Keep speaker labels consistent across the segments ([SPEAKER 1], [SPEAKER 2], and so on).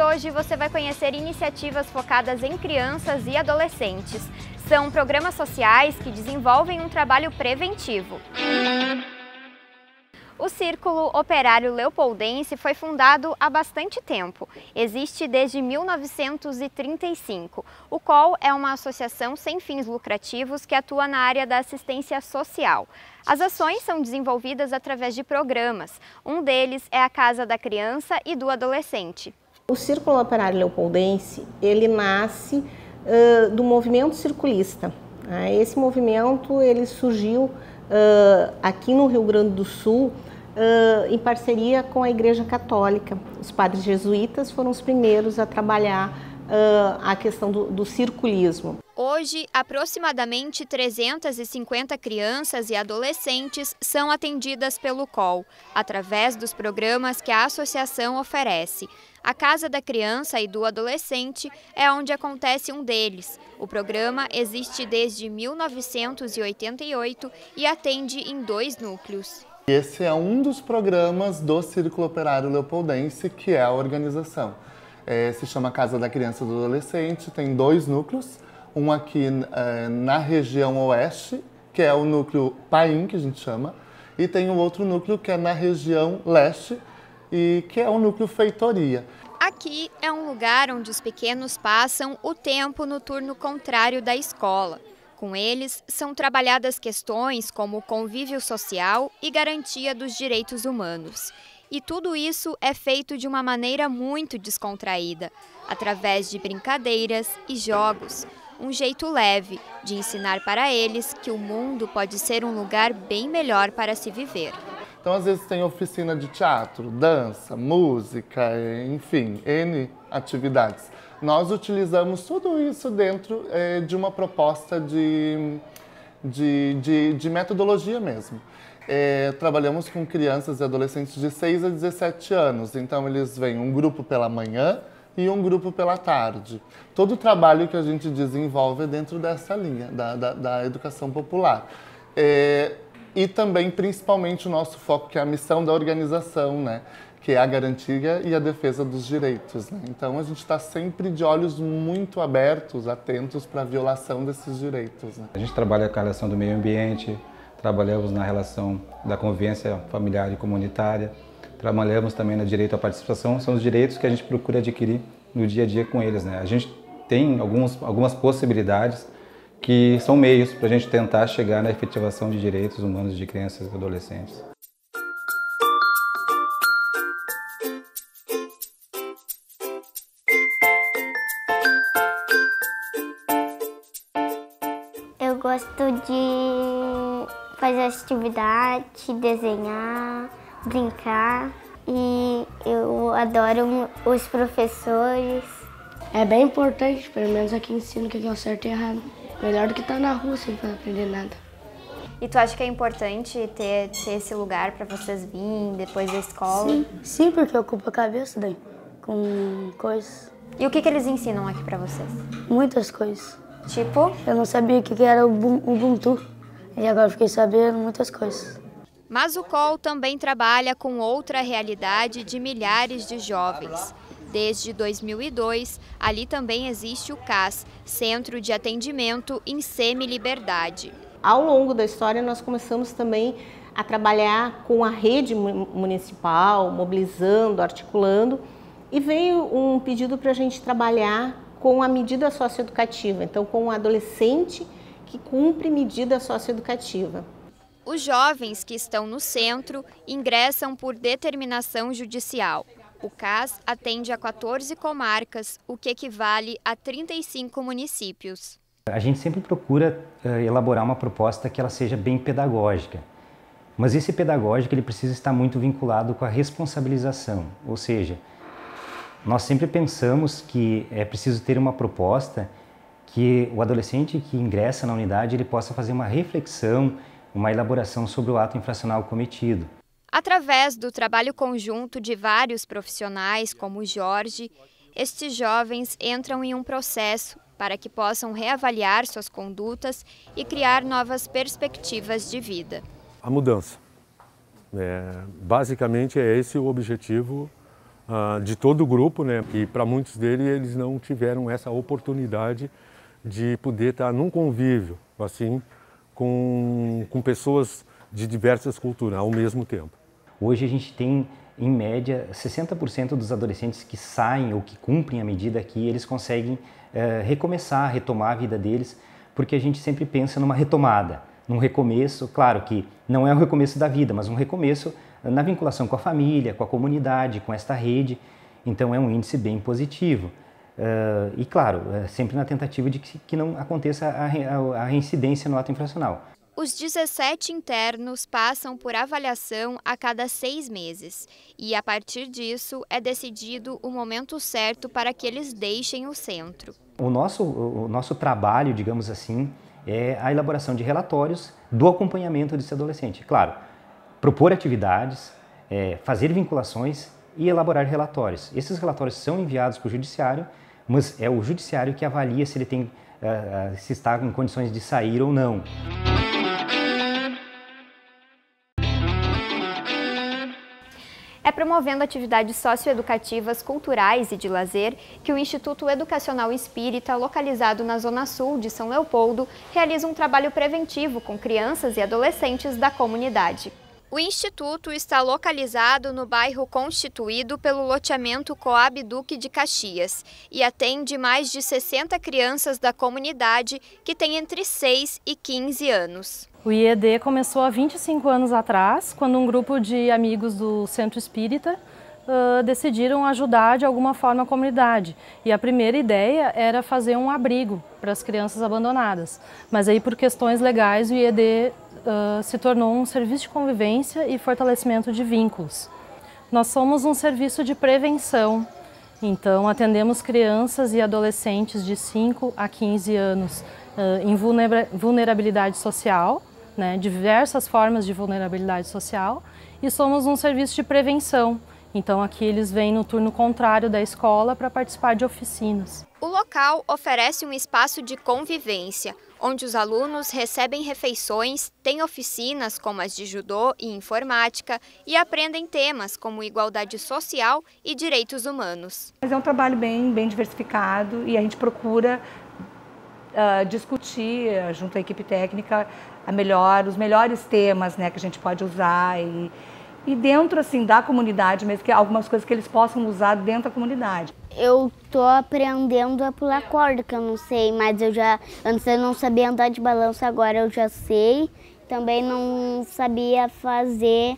[SPEAKER 1] hoje você vai conhecer iniciativas focadas em crianças e adolescentes. São programas sociais que desenvolvem um trabalho preventivo. O Círculo Operário Leopoldense foi fundado há bastante tempo. Existe desde 1935. O COL é uma associação sem fins lucrativos que atua na área da assistência social. As ações são desenvolvidas através de programas. Um deles é a Casa da Criança e do Adolescente.
[SPEAKER 2] O Círculo Operário Leopoldense, ele nasce do movimento circulista. Esse movimento ele surgiu aqui no Rio Grande do Sul, em parceria com a Igreja Católica. Os padres jesuítas foram os primeiros a trabalhar a questão do circulismo.
[SPEAKER 1] Hoje, aproximadamente 350 crianças e adolescentes são atendidas pelo COL, através dos programas que a associação oferece. A Casa da Criança e do Adolescente é onde acontece um deles. O programa existe desde 1988 e atende em 2 núcleos.
[SPEAKER 3] Esse é um dos programas do Círculo Operário Leopoldense, que é a organização. Se chama Casa da Criança e do Adolescente, tem 2 núcleos. Um aqui na região oeste, que é o núcleo Paim, que a gente chama, e tem um outro núcleo que é na região leste, e que é o núcleo Feitoria.
[SPEAKER 1] Aqui é um lugar onde os pequenos passam o tempo no turno contrário da escola. Com eles, são trabalhadas questões como convívio social e garantia dos direitos humanos. E tudo isso é feito de uma maneira muito descontraída, através de brincadeiras e jogos. Um jeito leve de ensinar para eles que o mundo pode ser um lugar bem melhor para se viver.
[SPEAKER 3] Então, às vezes tem oficina de teatro, dança, música, enfim, N atividades. Nós utilizamos tudo isso dentro de uma proposta de metodologia mesmo. Trabalhamos com crianças e adolescentes de 6 a 17 anos, então eles vêm um grupo pela manhã e um grupo pela tarde. Todo o trabalho que a gente desenvolve é dentro dessa linha, da educação popular. E também, principalmente, o nosso foco, que é a missão da organização, né? Que é a garantia e a defesa dos direitos, né? Então, a gente está sempre de olhos muito abertos, atentos para a violação desses direitos, né?
[SPEAKER 4] A gente trabalha com a relação do meio ambiente, trabalhamos na relação da convivência familiar e comunitária, trabalhamos também no direito à participação, são os direitos que a gente procura adquirir no dia a dia com eles, né? A gente tem algumas possibilidades que são meios para a gente tentar chegar na efetivação de direitos humanos de crianças e adolescentes.
[SPEAKER 5] Eu gosto de fazer atividade, desenhar, brincar e eu adoro os professores.
[SPEAKER 6] É bem importante, pelo menos aqui ensino o que é o certo e errado. Melhor do que estar na rua sem aprender nada.
[SPEAKER 1] E tu acha que é importante ter esse lugar para vocês virem depois da escola?
[SPEAKER 6] Sim, porque ocupa a cabeça daí, com coisas.
[SPEAKER 1] E o que eles ensinam aqui para vocês?
[SPEAKER 6] Muitas coisas.
[SPEAKER 1] Tipo?
[SPEAKER 6] Eu não sabia o que era o Ubuntu e agora fiquei sabendo muitas coisas.
[SPEAKER 1] Mas o COL também trabalha com outra realidade de milhares de jovens. Desde 2002, ali também existe o CAS, Centro de Atendimento em Semi-Liberdade.
[SPEAKER 2] Ao longo da história, nós começamos também a trabalhar com a rede municipal, mobilizando, articulando, e veio um pedido para a gente trabalhar com a medida socioeducativa, então com o adolescente que cumpre medida socioeducativa.
[SPEAKER 1] Os jovens que estão no centro ingressam por determinação judicial. O CAS atende a 14 comarcas, o que equivale a 35 municípios.
[SPEAKER 7] A gente sempre procura elaborar uma proposta que ela seja bem pedagógica. Mas esse pedagógico ele precisa estar muito vinculado com a responsabilização. Ou seja, nós sempre pensamos que é preciso ter uma proposta que o adolescente que ingressa na unidade ele possa fazer uma reflexão, uma elaboração sobre o ato infracional cometido.
[SPEAKER 1] Através do trabalho conjunto de vários profissionais, como o Jorge, estes jovens entram em um processo para que possam reavaliar suas condutas e criar novas perspectivas de vida.
[SPEAKER 8] A mudança. Basicamente é esse o objetivo de todo o grupo, né? E para muitos deles, eles não tiveram essa oportunidade de poder estar num convívio, assim, com pessoas de diversas culturas ao mesmo tempo.
[SPEAKER 7] Hoje a gente tem, em média, 60% dos adolescentes que saem ou que cumprem a medida aqui, eles conseguem recomeçar, retomar a vida deles, porque a gente sempre pensa numa retomada, num recomeço, claro que não é o recomeço da vida, mas um recomeço na vinculação com a família, com a comunidade, com esta rede. Então é um índice bem positivo. E claro, sempre na tentativa de que não aconteça a reincidência no ato infracional.
[SPEAKER 1] Os 17 internos passam por avaliação a cada 6 meses e, a partir disso, é decidido o momento certo para que eles deixem o centro.
[SPEAKER 7] O nosso trabalho, digamos assim, é a elaboração de relatórios do acompanhamento desse adolescente. Claro, propor atividades, fazer vinculações e elaborar relatórios. Esses relatórios são enviados para o judiciário, mas é o judiciário que avalia se ele se está em condições de sair ou não.
[SPEAKER 1] É promovendo atividades socioeducativas, culturais e de lazer que o Instituto Educacional Espírita, localizado na Zona Sul de São Leopoldo, realiza um trabalho preventivo com crianças e adolescentes da comunidade. O Instituto está localizado no bairro constituído pelo loteamento Coab Duque de Caxias e atende mais de 60 crianças da comunidade que têm entre 6 e 15 anos.
[SPEAKER 9] O IED começou há 25 anos atrás, quando um grupo de amigos do Centro Espírita decidiram ajudar de alguma forma a comunidade. E a primeira ideia era fazer um abrigo para as crianças abandonadas. Mas aí, por questões legais, o IED se tornou um serviço de convivência e fortalecimento de vínculos. Nós somos um serviço de prevenção, então atendemos crianças e adolescentes de 5 a 15 anos em vulnerabilidade social, né, diversas formas de vulnerabilidade social, e somos um serviço de prevenção. Então aqui eles vêm no turno contrário da escola para participar de oficinas.
[SPEAKER 1] O local oferece um espaço de convivência, onde os alunos recebem refeições, têm oficinas como as de judô e informática e aprendem temas como igualdade social e direitos humanos.
[SPEAKER 10] Mas é um trabalho bem diversificado e a gente procura discutir junto à equipe técnica os melhores temas, né, que a gente pode usar e dentro assim da comunidade mesmo, que algumas coisas que eles possam usar dentro da comunidade.
[SPEAKER 5] Eu tô aprendendo a pular corda, que eu não sei, mas antes eu não sabia andar de balanço, agora eu já sei. Também não sabia fazer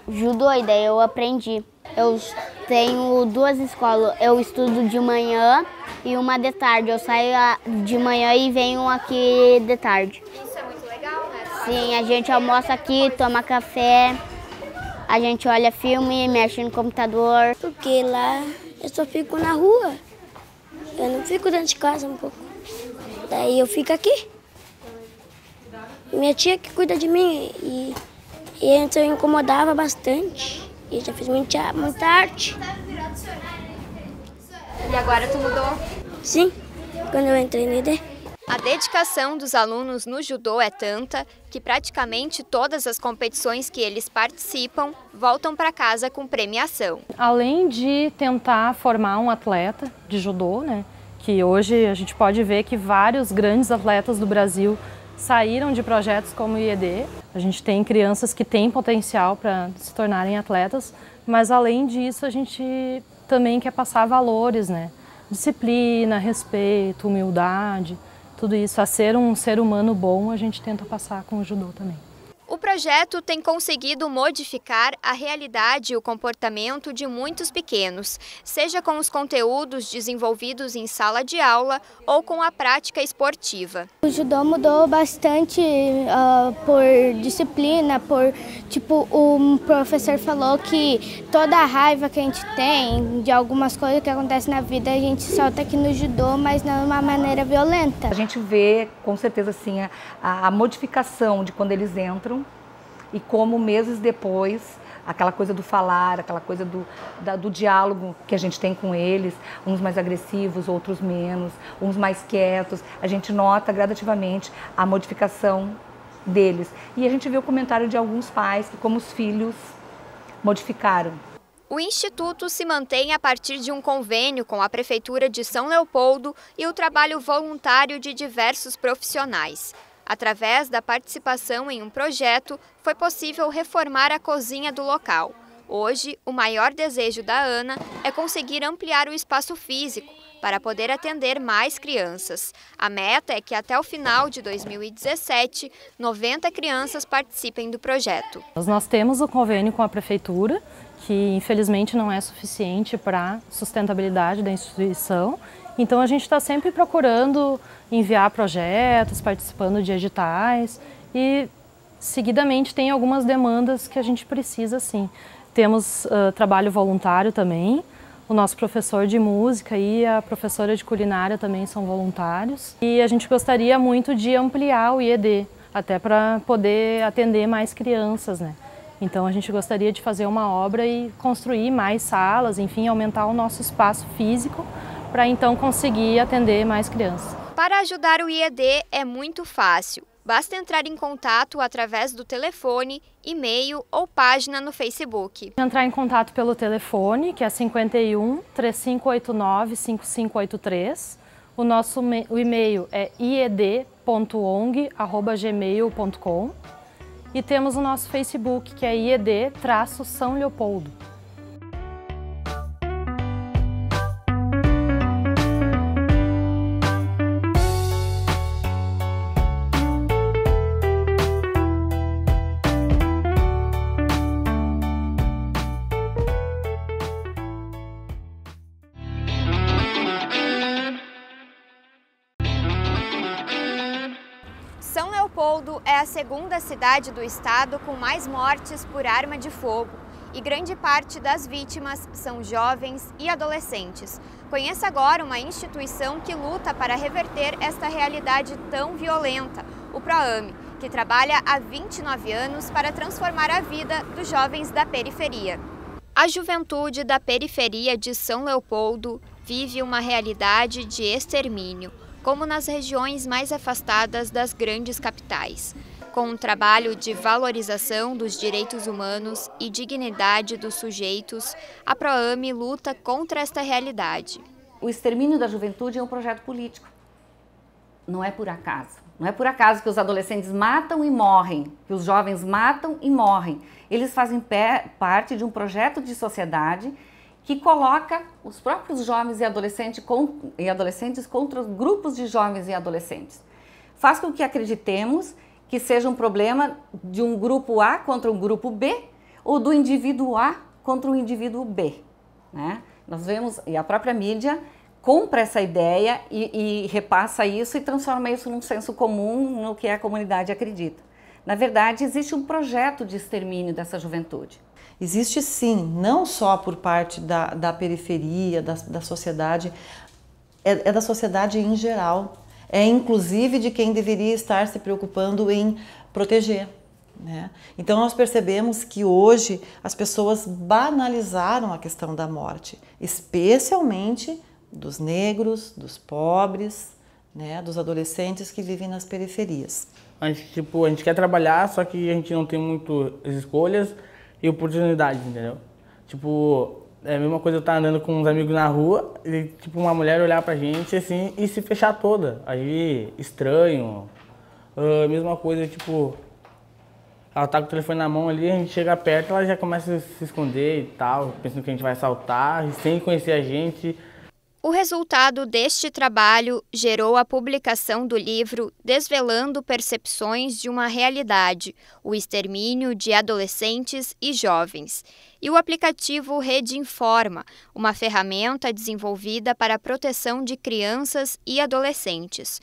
[SPEAKER 5] judô, e daí eu aprendi. Eu tenho 2 escolas, eu estudo de manhã e uma de tarde. Eu saio de manhã e venho aqui de tarde.
[SPEAKER 1] Isso é muito legal, né?
[SPEAKER 5] Sim, a gente almoça aqui, toma café, a gente olha filme, mexe no computador.
[SPEAKER 11] Porque lá eu só fico na rua, eu não fico dentro de casa um pouco. Daí eu fico aqui. Minha tia que cuida de mim e antes eu incomodava bastante. E já fiz muita arte.
[SPEAKER 1] E agora tu mudou?
[SPEAKER 11] Sim, quando eu entrei no IED.
[SPEAKER 1] A dedicação dos alunos no judô é tanta que praticamente todas as competições que eles participam voltam para casa com premiação.
[SPEAKER 9] Além de tentar formar um atleta de judô, né, que hoje a gente pode ver que vários grandes atletas do Brasil saíram de projetos como o IED. A gente tem crianças que têm potencial para se tornarem atletas, mas além disso a gente também quer passar valores, né? Disciplina, respeito, humildade, tudo isso. A ser um ser humano bom a gente tenta passar com o judô também.
[SPEAKER 1] O projeto tem conseguido modificar a realidade e o comportamento de muitos pequenos, seja com os conteúdos desenvolvidos em sala de aula ou com a prática esportiva.
[SPEAKER 5] O judô mudou bastante por disciplina, o professor falou que toda a raiva que a gente tem de algumas coisas que acontecem na vida, a gente solta aqui no judô, mas não de uma maneira violenta.
[SPEAKER 10] A gente vê, com certeza, assim, a modificação de quando eles entram e como meses depois, aquela coisa do falar, aquela coisa do diálogo que a gente tem com eles, uns mais agressivos, outros menos, uns mais quietos, a gente nota gradativamente a modificação deles. E a gente vê o comentário de alguns pais que como os filhos modificaram.
[SPEAKER 1] O Instituto se mantém a partir de um convênio com a Prefeitura de São Leopoldo e o trabalho voluntário de diversos profissionais. Através da participação em um projeto, foi possível reformar a cozinha do local. Hoje, o maior desejo da Ana é conseguir ampliar o espaço físico para poder atender mais crianças. A meta é que até o final de 2017, 90 crianças participem do projeto.
[SPEAKER 9] Nós temos o convênio com a Prefeitura, que infelizmente não é suficiente para a sustentabilidade da instituição. Então a gente está sempre procurando enviar projetos, participando de editais e seguidamente tem algumas demandas que a gente precisa sim. Temos trabalho voluntário também, o nosso professor de música e a professora de culinária também são voluntários. E a gente gostaria muito de ampliar o IED, até para poder atender mais crianças, né? Então a gente gostaria de fazer uma obra e construir mais salas, enfim, aumentar o nosso espaço físico para então conseguir atender mais crianças.
[SPEAKER 1] Para ajudar o IED é muito fácil. Basta entrar em contato através do telefone, e-mail ou página no Facebook.
[SPEAKER 9] Entrar em contato pelo telefone, que é 51 3589 5583. O e-mail é ied.ong@gmail.com. E temos o nosso Facebook, que é IED-São Leopoldo.
[SPEAKER 1] São Leopoldo é a segunda cidade do estado com mais mortes por arma de fogo e grande parte das vítimas são jovens e adolescentes. Conheça agora uma instituição que luta para reverter esta realidade tão violenta, o PROAME, que trabalha há 29 anos para transformar a vida dos jovens da periferia. A juventude da periferia de São Leopoldo vive uma realidade de extermínio, como nas regiões mais afastadas das grandes capitais. Com um trabalho de valorização dos direitos humanos e dignidade dos sujeitos, a PROAME luta contra esta realidade.
[SPEAKER 10] O extermínio da juventude é um projeto político. Não é por acaso. Não é por acaso que os adolescentes matam e morrem, que os jovens matam e morrem. Eles fazem parte de um projeto de sociedade que coloca os próprios jovens e adolescentes contra os grupos de jovens e adolescentes. Faz com que acreditemos que seja um problema de um grupo A contra um grupo B ou do indivíduo A contra o indivíduo B, né? Nós vemos, e a própria mídia compra essa ideia e repassa isso e transforma isso num senso comum no que a comunidade acredita. Na verdade, existe um projeto de extermínio dessa juventude.
[SPEAKER 12] Existe sim, não só por parte da periferia, da sociedade, é da sociedade em geral. É inclusive de quem deveria estar se preocupando em proteger, né? Então nós percebemos que hoje as pessoas banalizaram a questão da morte, especialmente dos negros, dos pobres, né, dos adolescentes que vivem nas periferias.
[SPEAKER 13] A gente quer trabalhar, só que a gente não tem muitas escolhas e oportunidades, entendeu? É a mesma coisa eu estar andando com uns amigos na rua e uma mulher olhar pra gente assim e se fechar toda. Aí, estranho. Mesma coisa, ela tá com o telefone na mão ali, a gente chega perto, ela já começa a se esconder e tal, pensando que a gente vai assaltar, sem conhecer a gente.
[SPEAKER 1] O resultado deste trabalho gerou a publicação do livro Desvelando Percepções de uma Realidade, o extermínio de adolescentes e jovens, e o aplicativo Rede Informa, uma ferramenta desenvolvida para a proteção de crianças e adolescentes.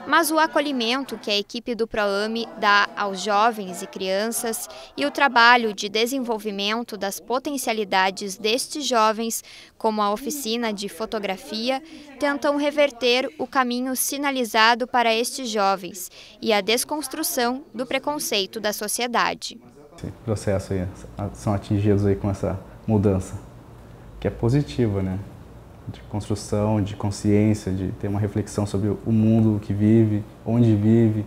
[SPEAKER 1] Mas o acolhimento que a equipe do PROAME dá aos jovens e crianças e o trabalho de desenvolvimento das potencialidades destes jovens, como a oficina de fotografia, tentam reverter o caminho sinalizado para estes jovens e a desconstrução do preconceito da sociedade.
[SPEAKER 14] Esse processo aí, são atingidos aí com essa mudança, que é positiva, né? De construção, de consciência, de ter uma reflexão sobre o mundo que vive, onde vive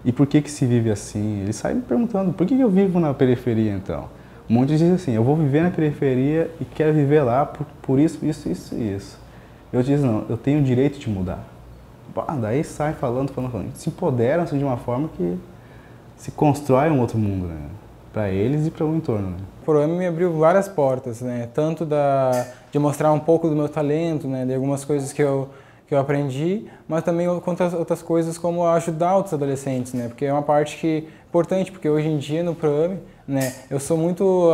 [SPEAKER 14] e por que se vive assim. Eles saem me perguntando, por que eu vivo na periferia então? Muitos dizem assim, eu vou viver na periferia e quero viver lá por isso, isso, isso e isso. Eu digo, não, eu tenho o direito de mudar. Daí sai falando. Se empoderam assim, de uma forma que se constrói um outro mundo, né? Para eles e para o entorno. Né?
[SPEAKER 15] O Proame me abriu várias portas, né? Tanto de mostrar um pouco do meu talento, né? De algumas coisas que eu aprendi, mas também outras coisas como ajudar outros adolescentes, né? Porque é uma parte que é importante, porque hoje em dia no Proame, né, eu sou muito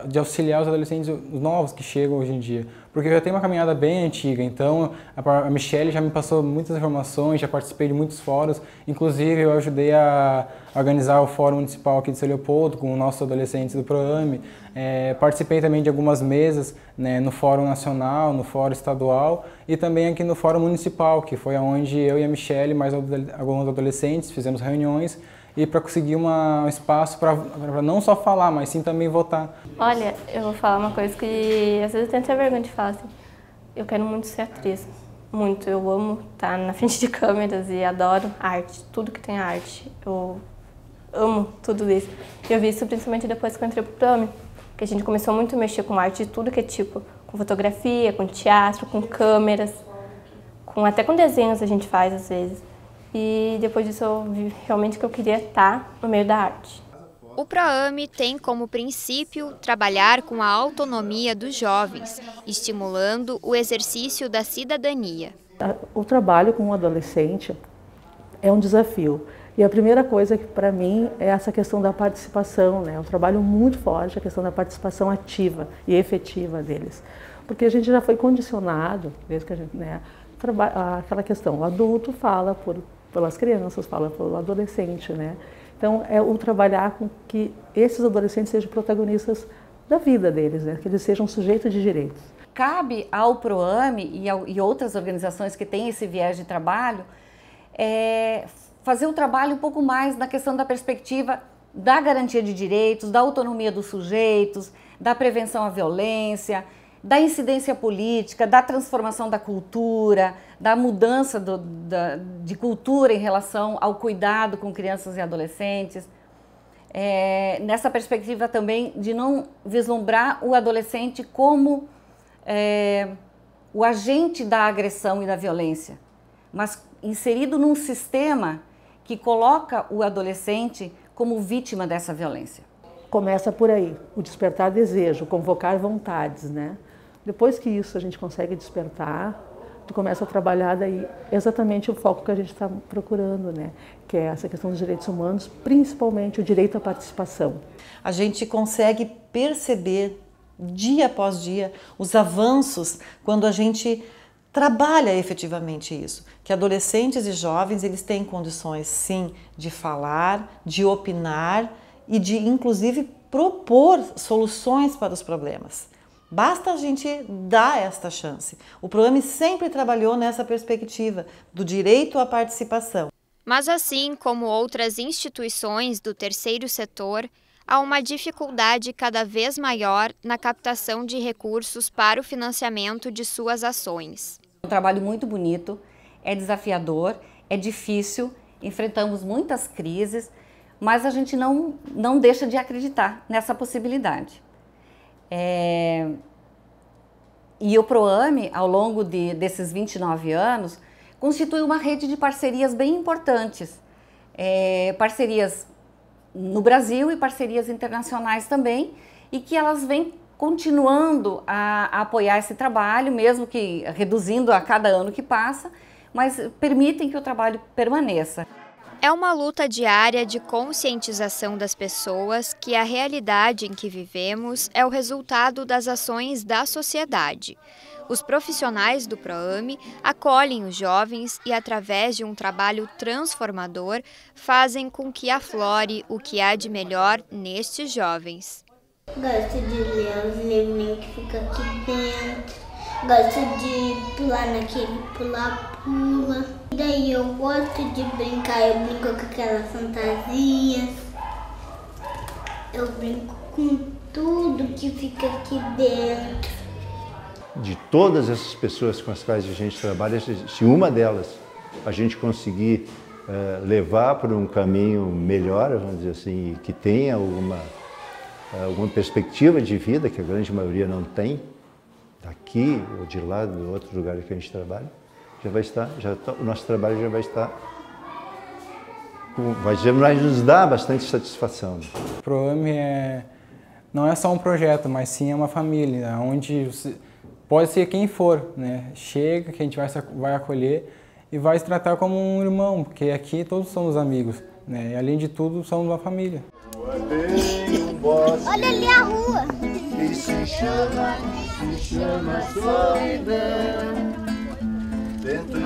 [SPEAKER 15] de auxiliar os adolescentes novos que chegam hoje em dia, porque eu já tenho uma caminhada bem antiga, então a Michelle já me passou muitas informações, já participei de muitos fóruns, inclusive eu ajudei a organizar o Fórum Municipal aqui de São Leopoldo com os nossos adolescentes do Proame, participei também de algumas mesas, né, no Fórum Nacional, no Fórum Estadual e também aqui no Fórum Municipal, que foi onde eu e a Michelle, mais alguns adolescentes, fizemos reuniões e para conseguir um espaço para não só falar, mas sim também votar.
[SPEAKER 16] Olha, eu vou falar uma coisa que às vezes eu tenho até vergonha de falar assim. Eu quero muito ser atriz, muito. Eu amo estar na frente de câmeras e adoro arte, tudo que tem arte. Eu amo tudo isso. Eu vi isso principalmente depois que eu entrei pro Proame, que a gente começou muito a mexer com arte de tudo que é tipo, com fotografia, com teatro, com câmeras, até com desenhos a gente faz às vezes. E depois disso eu vi realmente que eu queria estar no meio da arte.
[SPEAKER 1] O Proame tem como princípio trabalhar com a autonomia dos jovens, estimulando o exercício da cidadania.
[SPEAKER 17] O trabalho com o adolescente é um desafio. E a primeira coisa que para mim é essa questão da participação, né? Um trabalho muito forte, a questão da participação ativa e efetiva deles. Porque a gente já foi condicionado, desde que a gente, né, aquela questão, o adulto fala pelas crianças, fala pelo adolescente, né? Então, é o trabalhar com que esses adolescentes sejam protagonistas da vida deles, né? Que eles sejam sujeitos de direitos.
[SPEAKER 10] Cabe ao Proame e outras organizações que têm esse viés de trabalho fazer um trabalho um pouco mais na questão da perspectiva da garantia de direitos, da autonomia dos sujeitos, da prevenção à violência, da incidência política, da transformação da cultura, da mudança de cultura em relação ao cuidado com crianças e adolescentes. Nessa perspectiva também de não vislumbrar o adolescente como o agente da agressão e da violência, mas inserido num sistema que coloca o adolescente como vítima dessa violência.
[SPEAKER 17] Começa por aí, o despertar desejo, convocar vontades, né? Depois que isso a gente consegue despertar, tu começa a trabalhar daí exatamente o foco que a gente está procurando, né? Que é essa questão dos direitos humanos, principalmente o direito à participação.
[SPEAKER 12] A gente consegue perceber dia após dia os avanços quando a gente trabalha efetivamente isso, que adolescentes e jovens eles têm condições sim de falar, de opinar e de inclusive propor soluções para os problemas. Basta a gente dar esta chance. O Proame sempre trabalhou nessa perspectiva do direito à participação.
[SPEAKER 1] Mas assim como outras instituições do terceiro setor, há uma dificuldade cada vez maior na captação de recursos para o financiamento de suas ações.
[SPEAKER 10] É um trabalho muito bonito, é desafiador, é difícil, enfrentamos muitas crises, mas a gente não deixa de acreditar nessa possibilidade. E o Proame, ao longo desses 29 anos, constitui uma rede de parcerias bem importantes. Parcerias no Brasil e parcerias internacionais também, e que elas vêm continuando a apoiar esse trabalho, mesmo que reduzindo a cada ano que passa, mas permitem que o trabalho permaneça.
[SPEAKER 1] É uma luta diária de conscientização das pessoas que a realidade em que vivemos é o resultado das ações da sociedade. Os profissionais do Proame acolhem os jovens e, através de um trabalho transformador, fazem com que aflore o que há de melhor nestes jovens.
[SPEAKER 11] Gosto de ler os livrinhos que ficam aqui dentro. Gosto de pular naquele pula-pula. Daí eu gosto de brincar, eu brinco com aquelas fantasias. Eu brinco com tudo que fica aqui dentro.
[SPEAKER 18] De todas essas pessoas com as quais a gente trabalha, se uma delas a gente conseguir levar para um caminho melhor, vamos dizer assim, que tenha alguma perspectiva de vida, que a grande maioria não tem, daqui ou de lá, do outro lugar que a gente trabalha, o nosso trabalho já vai estar, vai nos dar bastante satisfação.
[SPEAKER 15] O ProAme não é só um projeto, mas sim é uma família, onde pode ser quem for, né? Chega, que a gente vai acolher e vai se tratar como um irmão, porque aqui todos somos amigos, né? E além de tudo, somos uma família.
[SPEAKER 19] Olha ali a rua!
[SPEAKER 20] E se chama solidão. Dentro